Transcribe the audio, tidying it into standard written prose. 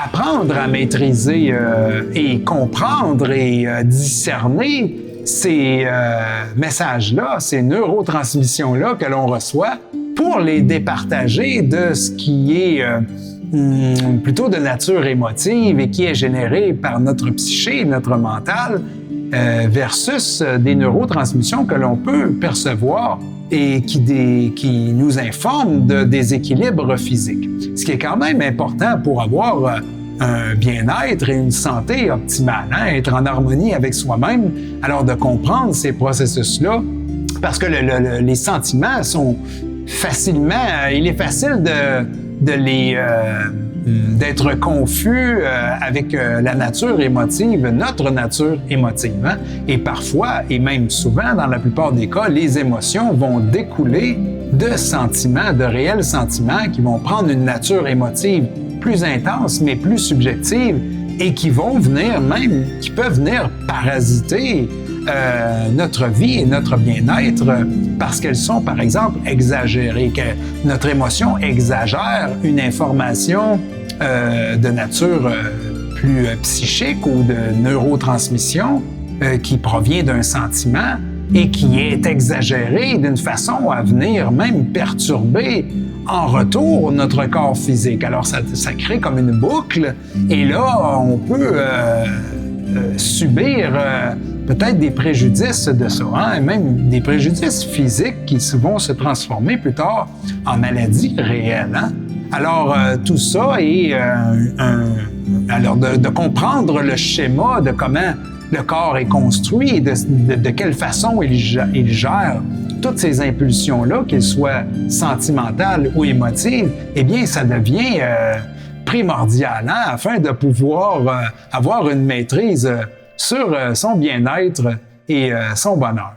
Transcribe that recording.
apprendre à maîtriser et comprendre et discerner ces messages-là, ces neurotransmissions-là que l'on reçoit pour les départager de ce qui est plutôt de nature émotive et qui est généré par notre psyché, notre mental, versus des neurotransmissions que l'on peut percevoir et qui nous informent de déséquilibres physiques. Ce qui est quand même important pour avoir un bien-être et une santé optimale, hein? Être en harmonie avec soi-même, alors de comprendre ces processus-là, parce que les sentiments sont facilement, il est facile d'être confus avec la nature émotive, notre nature émotive. Hein? Et parfois, et même souvent, dans la plupart des cas, les émotions vont découler de sentiments, de réels sentiments qui vont prendre une nature émotive plus intense, mais plus subjective, et qui peuvent venir parasiter notre vie et notre bien-être parce qu'elles sont, par exemple, exagérées, que notre émotion exagère une information de nature plus psychique ou de neurotransmission qui provient d'un sentiment et qui est exagérée d'une façon à venir même perturber en retour notre corps physique. Alors ça crée comme une boucle et là, on peut subir peut-être des préjudices de ça, hein, et même des préjudices physiques qui vont se transformer plus tard en maladies réelles. Hein? Alors, tout ça est alors de comprendre le schéma de comment le corps est construit et de quelle façon il gère toutes ces impulsions-là, qu'elles soient sentimentales ou émotives, eh bien, ça devient primordial, hein, afin de pouvoir avoir une maîtrise sur son bien-être et son bonheur.